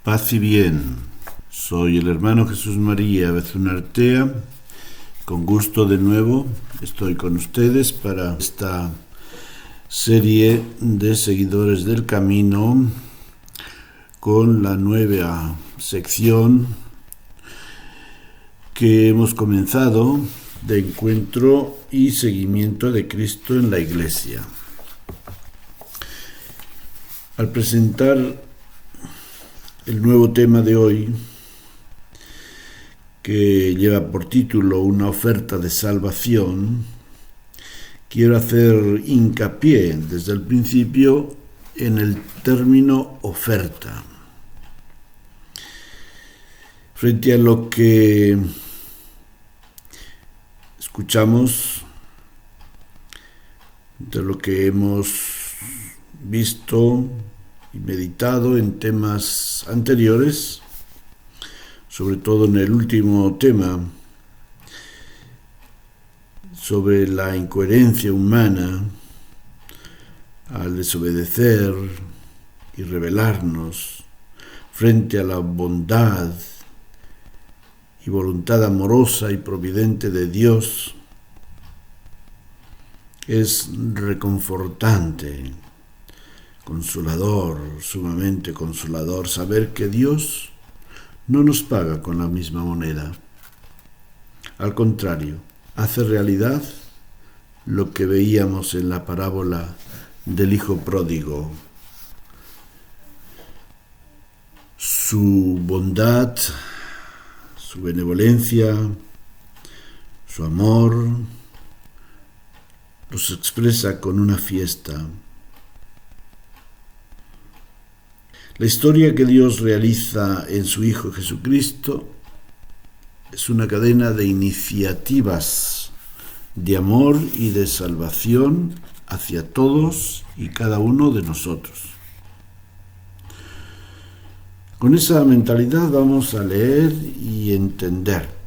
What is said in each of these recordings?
Paz y bien. Soy el hermano Jesús María Bezunartea. Con gusto de nuevo estoy con ustedes para esta serie de seguidores del camino con la nueva sección que hemos comenzado de encuentro y seguimiento de Cristo en la Iglesia. Al presentar el nuevo tema de hoy, que lleva por título Una oferta de salvación, quiero hacer hincapié desde el principio en el término oferta. Frente a lo que escuchamos, de lo que hemos visto y meditado en temas anteriores, sobre todo en el último tema, sobre la incoherencia humana al desobedecer y rebelarnos frente a la bondad y voluntad amorosa y providente de Dios. Es reconfortante, consolador, sumamente consolador, saber que Dios no nos paga con la misma moneda. Al contrario, hace realidad lo que veíamos en la parábola del hijo pródigo. Su bondad, su benevolencia, su amor, los expresa con una fiesta. La historia que Dios realiza en su Hijo Jesucristo es una cadena de iniciativas de amor y de salvación hacia todos y cada uno de nosotros. Con esa mentalidad vamos a leer y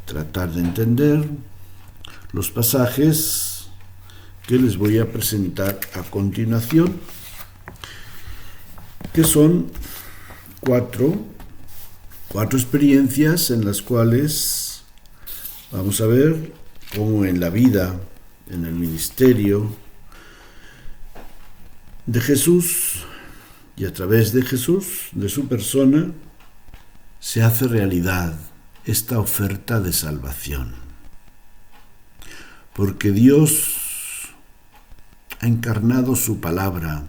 tratar de entender los pasajes que les voy a presentar a continuación, que son cuatro experiencias en las cuales vamos a ver cómo en la vida, en el ministerio de Jesús y a través de Jesús, de su persona, se hace realidad esta oferta de salvación. Porque Dios ha encarnado su palabra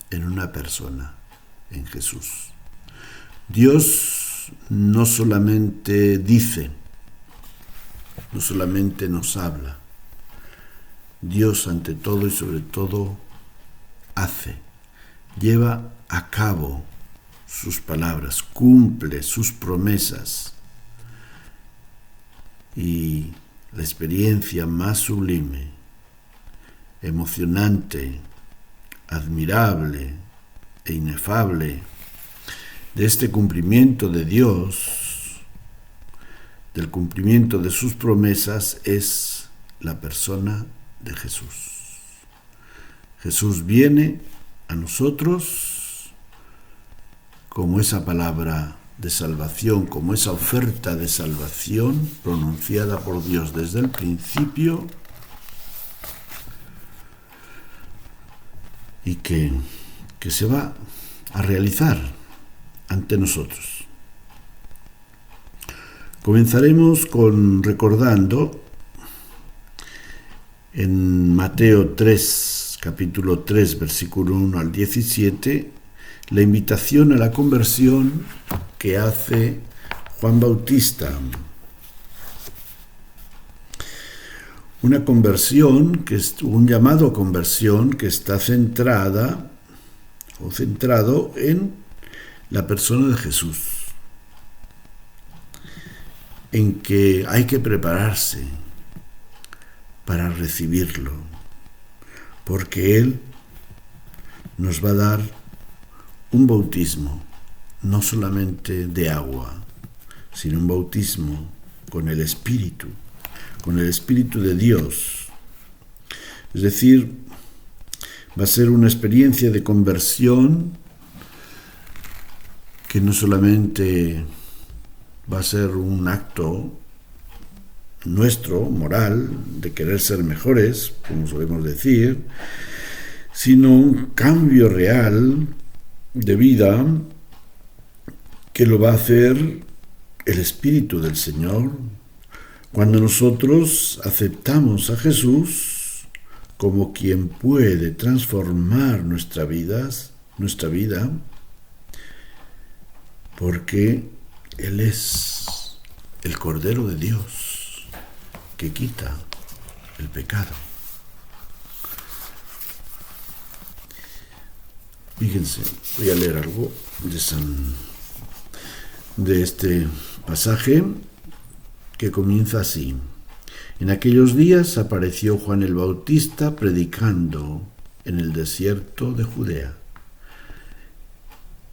en una persona, en Jesús. Dios no solamente dice, no solamente nos habla. Dios ante todo y sobre todo hace, lleva a cabo sus palabras, cumple sus promesas. Y la experiencia más sublime, emocionante, admirable e inefable de este cumplimiento de Dios, del cumplimiento de sus promesas, es la persona de Jesús. Jesús viene a nosotros como esa palabra de salvación, como esa oferta de salvación pronunciada por Dios desde el principio y que se va a realizar ante nosotros. Comenzaremos recordando en Mateo 3, capítulo 3, versículo 1 al 17, la invitación a la conversión que hace Juan Bautista. Una conversión, un llamado a conversión que está centrado en la persona de Jesús, en que hay que prepararse para recibirlo, porque Él nos va a dar un bautismo, no solamente de agua, sino un bautismo con el Espíritu de Dios. Es decir, va a ser una experiencia de conversión que no solamente va a ser un acto nuestro, moral, de querer ser mejores, como solemos decir, sino un cambio real de vida que lo va a hacer el Espíritu del Señor cuando nosotros aceptamos a Jesús como quien puede transformar nuestra vida, porque Él es el Cordero de Dios que quita el pecado. Fíjense, voy a leer algo de este pasaje que comienza así. En aquellos días apareció Juan el Bautista predicando en el desierto de Judea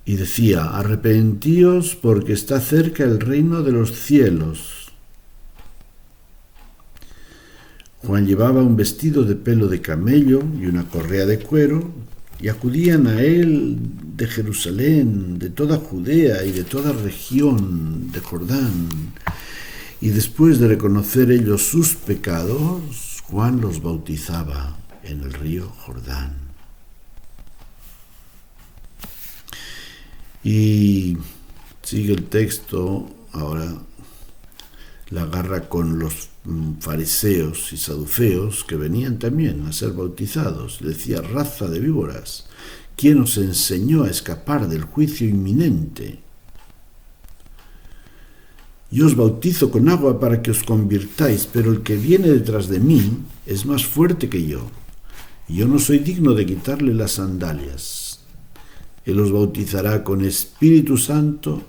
y decía: arrepentíos porque está cerca el reino de los cielos. Juan llevaba un vestido de pelo de camello y una correa de cuero, y acudían a él de Jerusalén, de toda Judea y de toda región de Jordán. Y después de reconocer ellos sus pecados, Juan los bautizaba en el río Jordán. Y sigue el texto, ahora la agarra con los fariseos y saduceos que venían también a ser bautizados. Decía: raza de víboras, ¿quién os enseñó a escapar del juicio inminente? Yo os bautizo con agua para que os convirtáis, pero el que viene detrás de mí es más fuerte que yo, y yo no soy digno de quitarle las sandalias. Él os bautizará con Espíritu Santo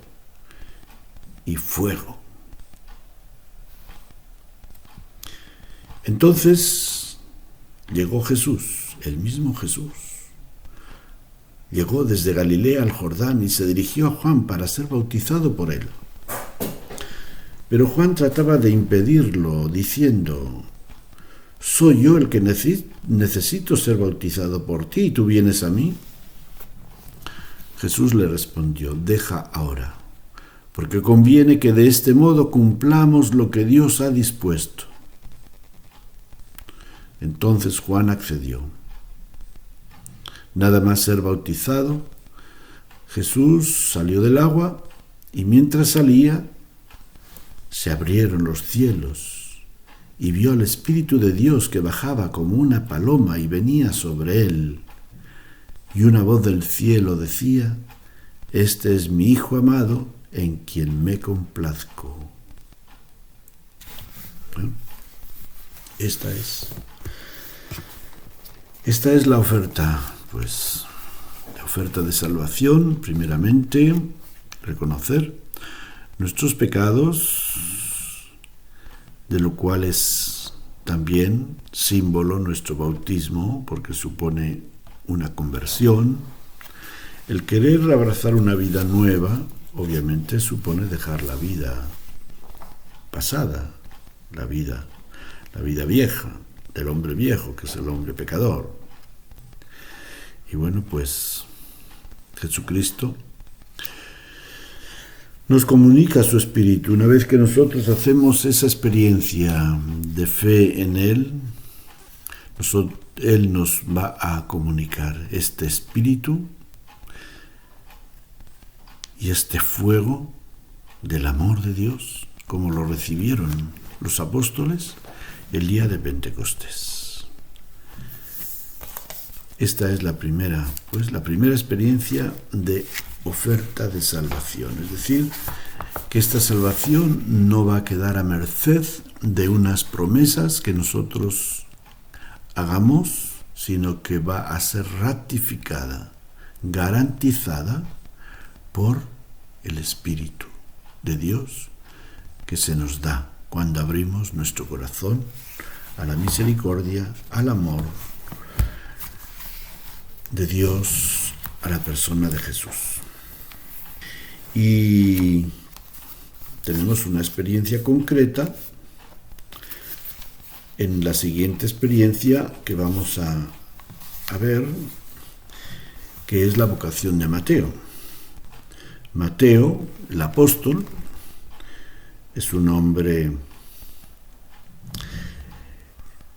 y fuego. Entonces llegó Jesús, el mismo Jesús. Llegó desde Galilea al Jordán y se dirigió a Juan para ser bautizado por él. Pero Juan trataba de impedirlo, diciendo: ¿soy yo el que necesito ser bautizado por ti y tú vienes a mí? Jesús le respondió: deja ahora, porque conviene que de este modo cumplamos lo que Dios ha dispuesto. Entonces Juan accedió. Nada más ser bautizado, Jesús salió del agua y mientras salía, se abrieron los cielos y vio al Espíritu de Dios que bajaba como una paloma y venía sobre él. Y una voz del cielo decía: este es mi Hijo amado, en quien me complazco. Bueno, esta es la oferta, pues, la oferta de salvación. Primeramente, reconocer nuestros pecados, de lo cual es también símbolo nuestro bautismo, porque supone una conversión. El querer abrazar una vida nueva, obviamente, supone dejar la vida pasada, la vida vieja, del hombre viejo, que es el hombre pecador. Y bueno, pues Jesucristo nos comunica su Espíritu. Una vez que nosotros hacemos esa experiencia de fe en Él, Él nos va a comunicar este Espíritu y este fuego del amor de Dios, como lo recibieron los apóstoles el día de Pentecostés. Esta es la primera experiencia de oferta de salvación, es decir, que esta salvación no va a quedar a merced de unas promesas que nosotros hagamos, sino que va a ser ratificada, garantizada por el Espíritu de Dios que se nos da cuando abrimos nuestro corazón a la misericordia, al amor de Dios, a la persona de Jesús. Y tenemos una experiencia concreta en la siguiente experiencia que vamos a ver, que es la vocación de Mateo. Mateo, el apóstol, es un hombre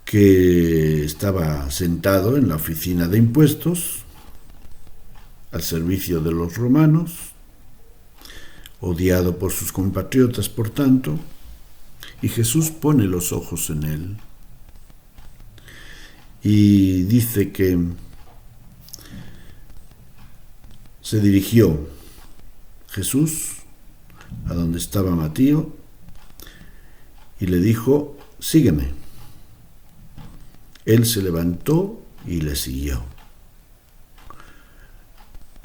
que estaba sentado en la oficina de impuestos al servicio de los romanos, odiado por sus compatriotas, por tanto, y Jesús pone los ojos en él y dice que se dirigió Jesús a donde estaba Mateo y le dijo: sígueme. Él se levantó y le siguió.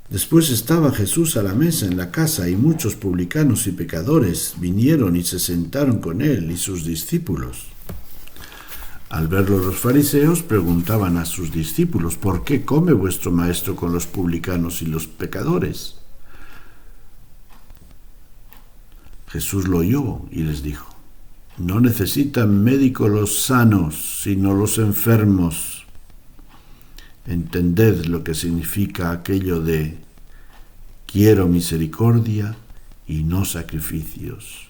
Después estaba Jesús a la mesa en la casa y muchos publicanos y pecadores vinieron y se sentaron con él y sus discípulos. Al verlo los fariseos preguntaban a sus discípulos: ¿por qué come vuestro maestro con los publicanos y los pecadores? Jesús lo oyó y les dijo: no necesitan médico los sanos, sino los enfermos. Entended lo que significa aquello de quiero misericordia y no sacrificios.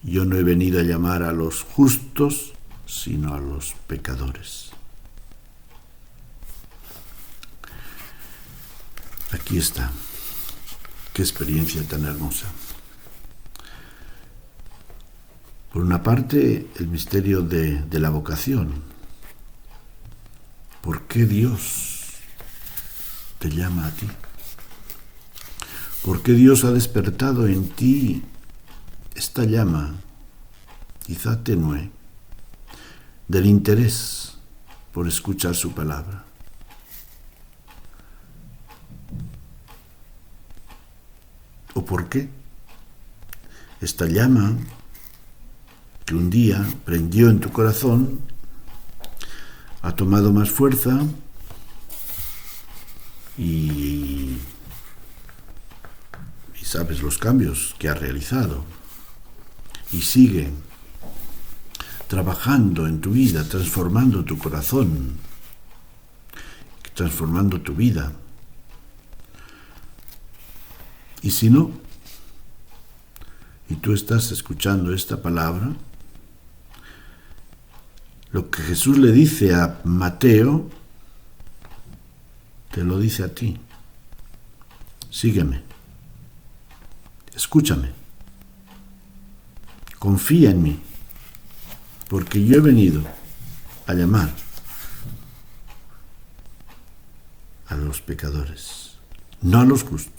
Yo no he venido a llamar a los justos, sino a los pecadores. Aquí está. Qué experiencia tan hermosa. Por una parte, el misterio de la vocación. ¿Por qué Dios te llama a ti? ¿Por qué Dios ha despertado en ti esta llama, quizá tenue, del interés por escuchar su palabra? ¿O por qué esta llama que un día prendió en tu corazón ha tomado más fuerza y sabes los cambios que ha realizado y sigue trabajando en tu vida, transformando tu corazón, transformando tu vida? Y si no, y tú estás escuchando esta palabra, lo que Jesús le dice a Mateo, te lo dice a ti. Sígueme, escúchame, confía en mí, porque yo he venido a llamar a los pecadores, no a los justos.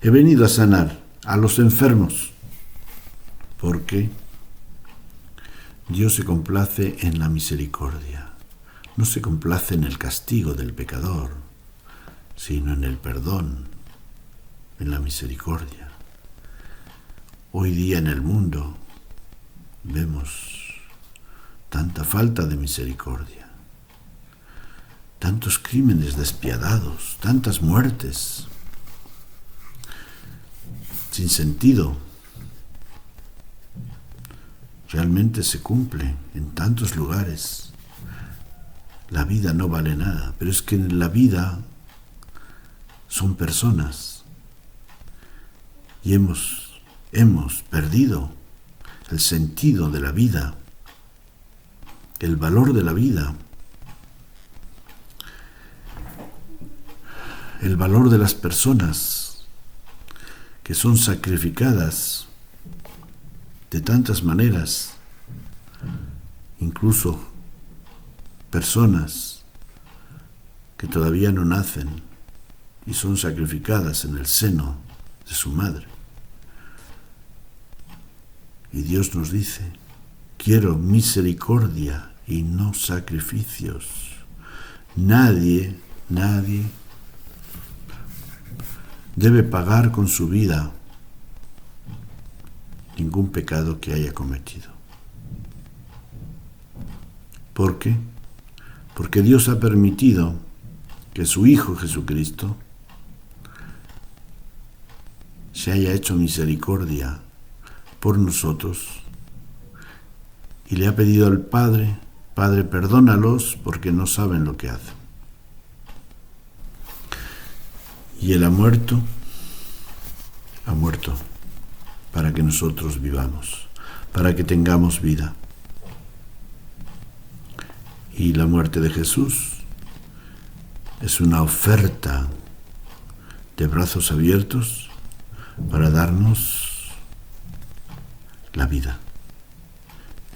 He venido a sanar a los enfermos, porque Dios se complace en la misericordia, no se complace en el castigo del pecador, sino en el perdón, en la misericordia. Hoy día en el mundo vemos tanta falta de misericordia, tantos crímenes despiadados, tantas muertes sin sentido. Realmente se cumple en tantos lugares. La vida no vale nada, pero es que en la vida son personas y hemos perdido el sentido de la vida, el valor de la vida, el valor de las personas que son sacrificadas de tantas maneras, incluso personas que todavía no nacen y son sacrificadas en el seno de su madre. Y Dios nos dice: quiero misericordia y no sacrificios. Nadie debe pagar con su vida ningún pecado que haya cometido. ¿Por qué? Porque Dios ha permitido que su Hijo Jesucristo se haya hecho misericordia por nosotros y le ha pedido al Padre: Padre, perdónalos porque no saben lo que hacen. Y Él ha muerto ha muerto para que nosotros vivamos, para que tengamos vida. Y la muerte de Jesús es una oferta de brazos abiertos para darnos la vida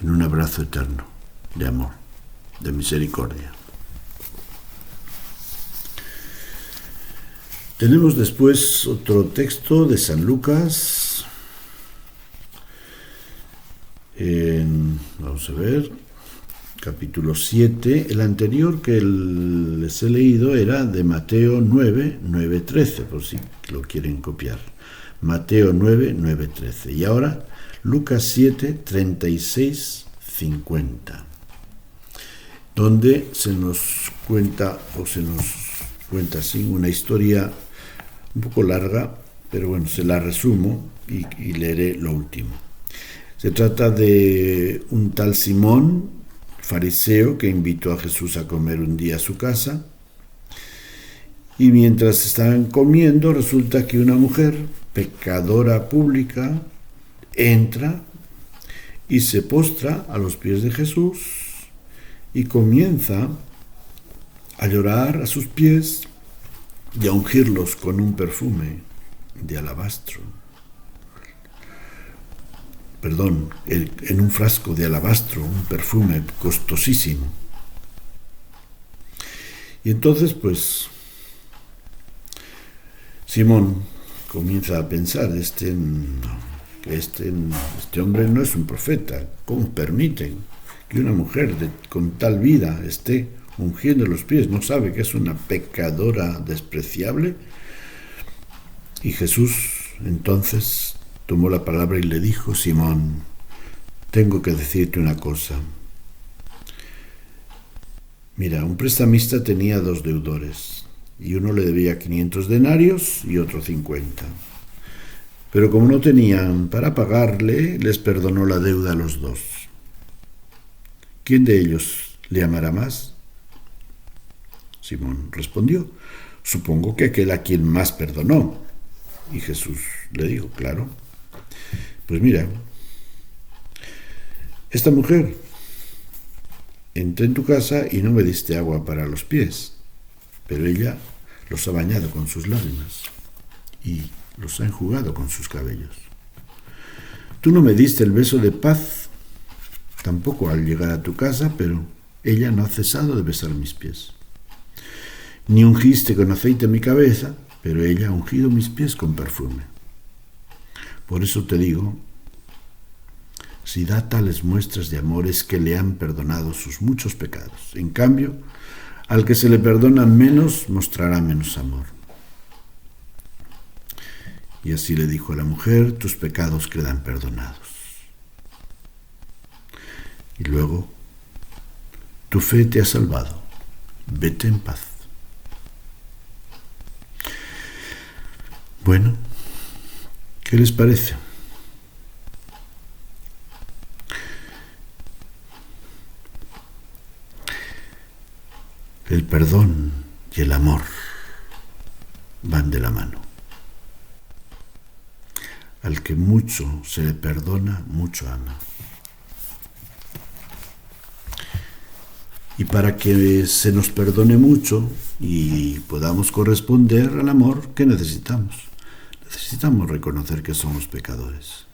en un abrazo eterno de amor, de misericordia. Tenemos después otro texto de San Lucas, vamos a ver, capítulo 7. El anterior que les he leído era de Mateo 9, 9, 13, por si lo quieren copiar. Mateo 9, 9, 13. Y ahora Lucas 7, 36, 50, donde se nos cuenta así una historia un poco larga, pero bueno, se la resumo y leeré lo último. Se trata de un tal Simón, fariseo, que invitó a Jesús a comer un día a su casa, y mientras estaban comiendo resulta que una mujer, pecadora pública, entra y se postra a los pies de Jesús y comienza a llorar a sus pies y a ungirlos con un perfume de alabastro. En un frasco de alabastro, un perfume costosísimo. Y entonces, pues, Simón comienza a pensar, este hombre no es un profeta. ¿Cómo permiten que una mujer con tal vida esté ungiendo los pies? ¿No sabe que es una pecadora despreciable? Y Jesús entonces tomó la palabra y le dijo: Simón, tengo que decirte una cosa. Mira, un prestamista tenía 2 deudores, y uno le debía 500 denarios y otro 50. Pero como no tenían para pagarle, les perdonó la deuda a los 2. ¿Quién de ellos le amará más? Simón respondió: supongo que aquel a quien más perdonó. Y Jesús le dijo: claro. Pues mira, esta mujer entré en tu casa y no me diste agua para los pies, pero ella los ha bañado con sus lágrimas y los ha enjugado con sus cabellos. Tú no me diste el beso de paz, tampoco al llegar a tu casa, pero ella no ha cesado de besar mis pies. Ni ungiste con aceite mi cabeza, pero ella ha ungido mis pies con perfume. Por eso te digo, si da tales muestras de amor es que le han perdonado sus muchos pecados. En cambio, al que se le perdona menos, mostrará menos amor. Y así le dijo a la mujer: tus pecados quedan perdonados. Y luego: tu fe te ha salvado, vete en paz. Bueno, ¿qué les parece? El perdón y el amor van de la mano. Al que mucho se le perdona, mucho ama. Y para que se nos perdone mucho y podamos corresponder al amor, ¿qué necesitamos? Necesitamos reconocer que somos pecadores.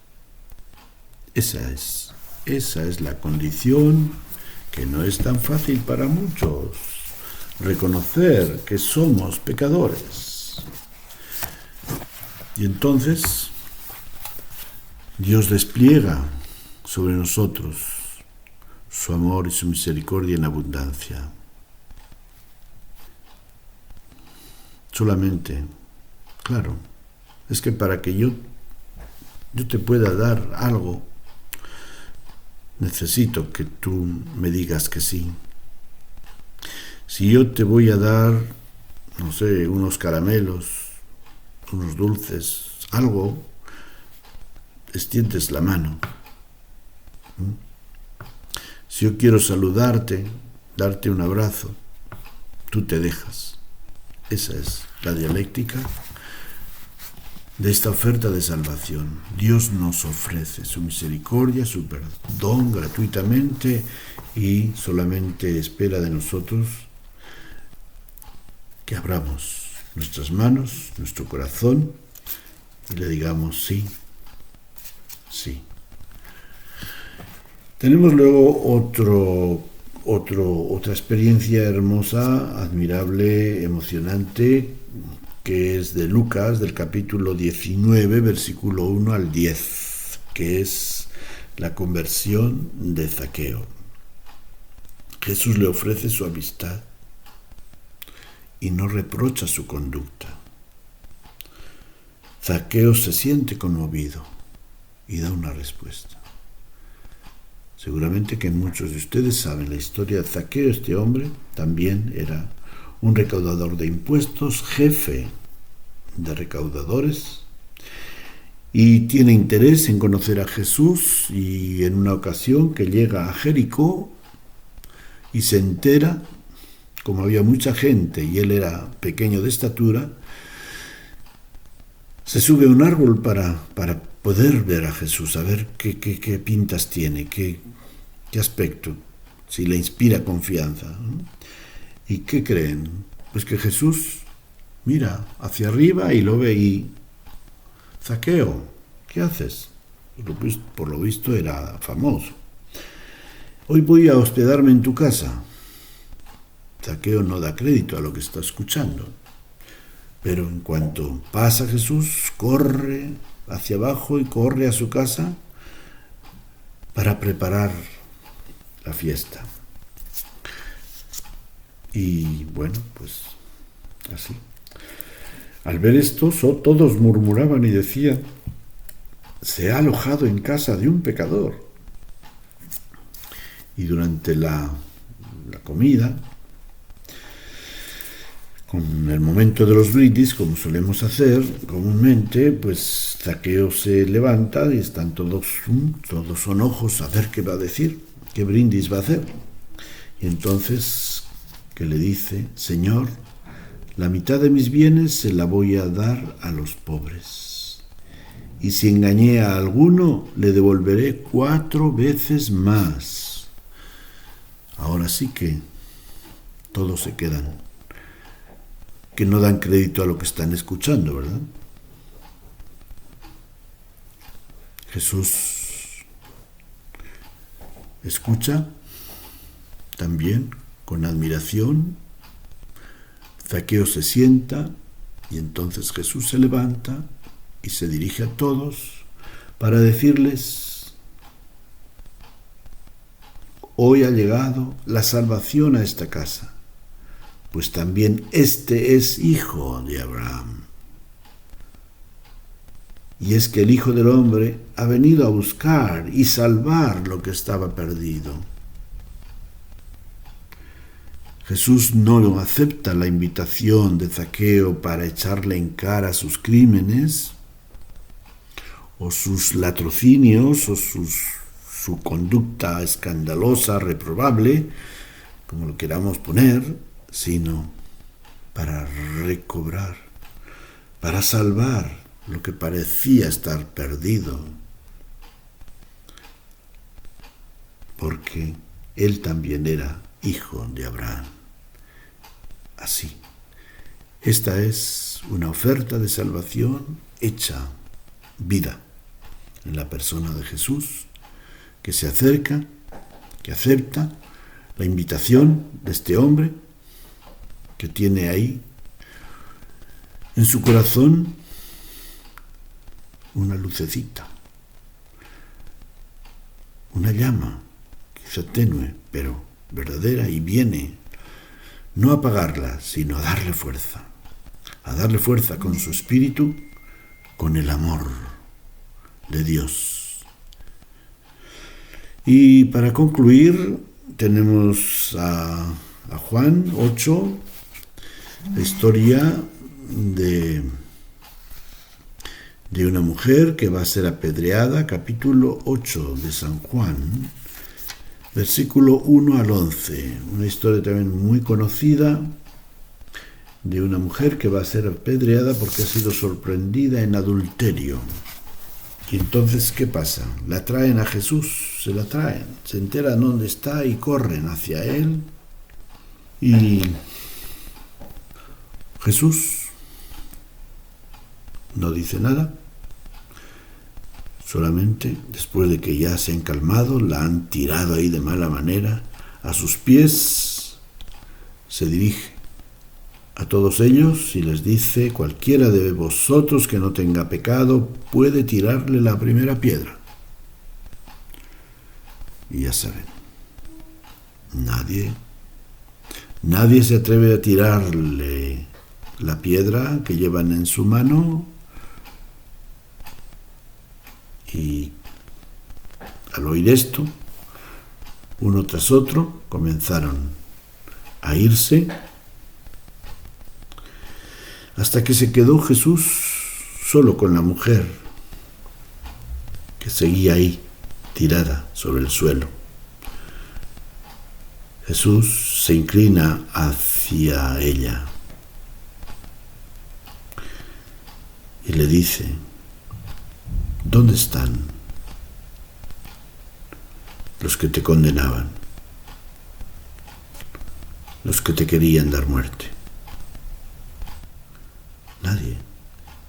Esa es la condición, que no es tan fácil para muchos. Reconocer que somos pecadores. Y entonces Dios despliega sobre nosotros su amor y su misericordia en abundancia. Solamente, claro, es que para que yo te pueda dar algo, necesito que tú me digas que sí. Si yo te voy a dar, no sé, unos caramelos, unos dulces, algo, extiendes la mano. Si yo quiero saludarte, darte un abrazo, tú te dejas. Esa es la dialéctica de esta oferta de salvación. Dios nos ofrece su misericordia, su perdón gratuitamente y solamente espera de nosotros que abramos nuestras manos, nuestro corazón y le digamos sí, sí. Tenemos luego otra experiencia hermosa, admirable, emocionante, que es de Lucas, del capítulo 19, versículo 1 al 10, que es la conversión de Zaqueo. Jesús le ofrece su amistad y no reprocha su conducta. Zaqueo se siente conmovido y da una respuesta. Seguramente que muchos de ustedes saben la historia de Zaqueo. Este hombre también era un recaudador de impuestos, jefe de recaudadores, y tiene interés en conocer a Jesús, y en una ocasión que llega a Jericó y se entera, como había mucha gente y él era pequeño de estatura, se sube a un árbol para poder ver a Jesús, a ver qué pintas tiene, qué aspecto, si le inspira confianza. ¿Y qué creen? Pues que Jesús mira hacia arriba y lo ve y... Zaqueo, ¿qué haces? Por lo visto era famoso. Hoy voy a hospedarme en tu casa. Zaqueo no da crédito a lo que está escuchando, pero en cuanto pasa Jesús, corre hacia abajo y corre a su casa para preparar la fiesta. Y bueno, pues así. Al ver esto, todos murmuraban y decían: se ha alojado en casa de un pecador. Y durante la comida, con el momento de los brindis, como solemos hacer comúnmente, pues Zaqueo se levanta y están todos son ojos a ver qué va a decir, qué brindis va a hacer. Y entonces, que le dice: Señor, la mitad de mis bienes se la voy a dar a los pobres. Y si engañé a alguno, le devolveré 4 veces más. Ahora sí que todos se quedan, que no dan crédito a lo que están escuchando, ¿verdad? Jesús escucha también con admiración. Zaqueo se sienta y entonces Jesús se levanta y se dirige a todos para decirles: hoy ha llegado la salvación a esta casa, pues también este es hijo de Abraham. Y es que el Hijo del Hombre ha venido a buscar y salvar lo que estaba perdido. Jesús no acepta la invitación de Zaqueo para echarle en cara sus crímenes, o sus latrocinios, o su conducta escandalosa, reprobable, como lo queramos poner, sino para recobrar, para salvar lo que parecía estar perdido, porque él también era hijo de Abraham. Así, esta es una oferta de salvación hecha vida en la persona de Jesús, que se acerca, que acepta la invitación de este hombre, que tiene ahí en su corazón una lucecita, una llama, quizá tenue, pero verdadera, y viene no a apagarla, sino a darle fuerza con su espíritu, con el amor de Dios. Y para concluir, tenemos a Juan 8, la historia de una mujer que va a ser apedreada, capítulo 8 de San Juan, versículo 1 al 11, una historia también muy conocida, de una mujer que va a ser apedreada porque ha sido sorprendida en adulterio. Y entonces, ¿qué pasa? La traen a Jesús, se la traen, se enteran dónde está y corren hacia él. Y Jesús no dice nada, solamente después de que ya se han calmado, la han tirado ahí de mala manera, a sus pies se dirige a todos ellos y les dice: cualquiera de vosotros que no tenga pecado puede tirarle la primera piedra. Y ya saben, nadie se atreve a tirarle la piedra que llevan en su mano. Y al oír esto, uno tras otro comenzaron a irse, hasta que se quedó Jesús solo con la mujer, que seguía ahí, tirada sobre el suelo. Jesús se inclina hacia ella y le dice: ¿dónde están los que te condenaban, los que te querían dar muerte?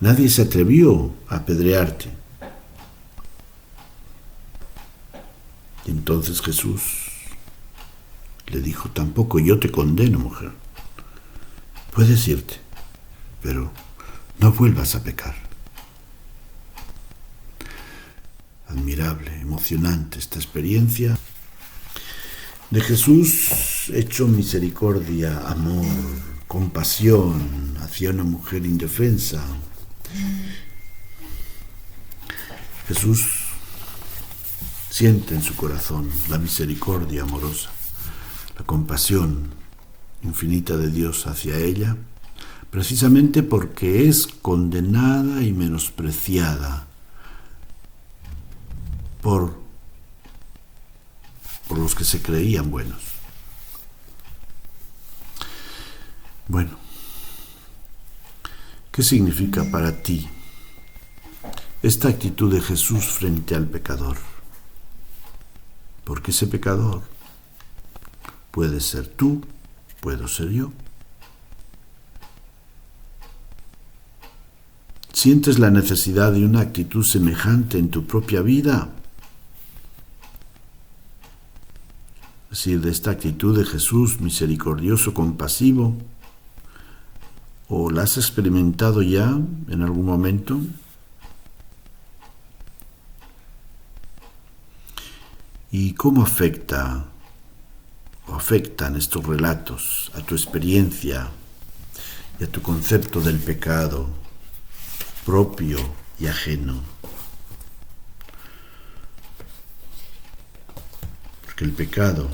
Nadie se atrevió a apedrearte. Y entonces Jesús le dijo: tampoco yo te condeno, mujer. Puedes irte, pero no vuelvas a pecar. Admirable, emocionante esta experiencia de Jesús hecho misericordia, amor, compasión hacia una mujer indefensa. Jesús siente en su corazón la misericordia amorosa, la compasión infinita de Dios hacia ella, precisamente porque es condenada y menospreciada por los que se creían buenos. Bueno, ¿qué significa para ti esta actitud de Jesús frente al pecador? Porque ese pecador puede ser tú, puedo ser yo. ¿Sientes la necesidad de una actitud semejante en tu propia vida? Es decir, de esta actitud de Jesús misericordioso, compasivo. ¿O la has experimentado ya en algún momento? ¿Y cómo afectan estos relatos a tu experiencia y a tu concepto del pecado propio y ajeno? Porque el pecado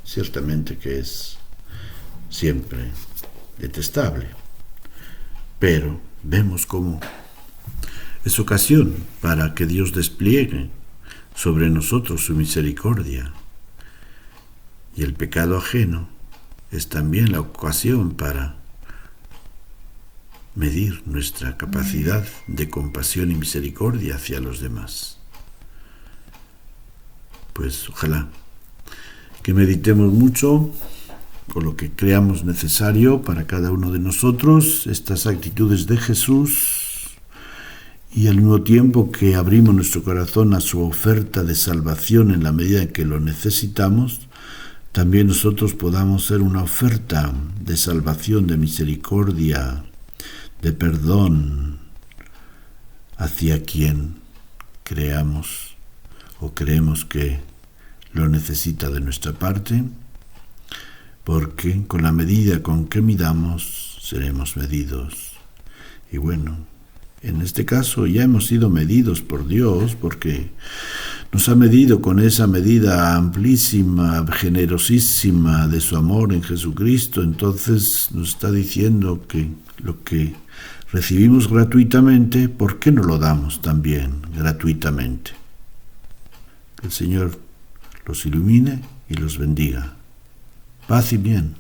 ciertamente que es siempre detestable, pero vemos cómo es ocasión para que Dios despliegue sobre nosotros su misericordia. Y el pecado ajeno es también la ocasión para medir nuestra capacidad de compasión y misericordia hacia los demás. Pues ojalá que meditemos mucho con lo que creamos necesario para cada uno de nosotros, estas actitudes de Jesús, y al mismo tiempo que abrimos nuestro corazón a su oferta de salvación en la medida en que lo necesitamos, también nosotros podamos ser una oferta de salvación, de misericordia, de perdón hacia quien creamos o creemos que lo necesita de nuestra parte, porque con la medida con que midamos seremos medidos. Y bueno, en este caso ya hemos sido medidos por Dios, porque nos ha medido con esa medida amplísima, generosísima de su amor en Jesucristo. Entonces nos está diciendo que lo que recibimos gratuitamente, ¿por qué no lo damos también gratuitamente? Que el Señor los ilumine y los bendiga. Paz y bien.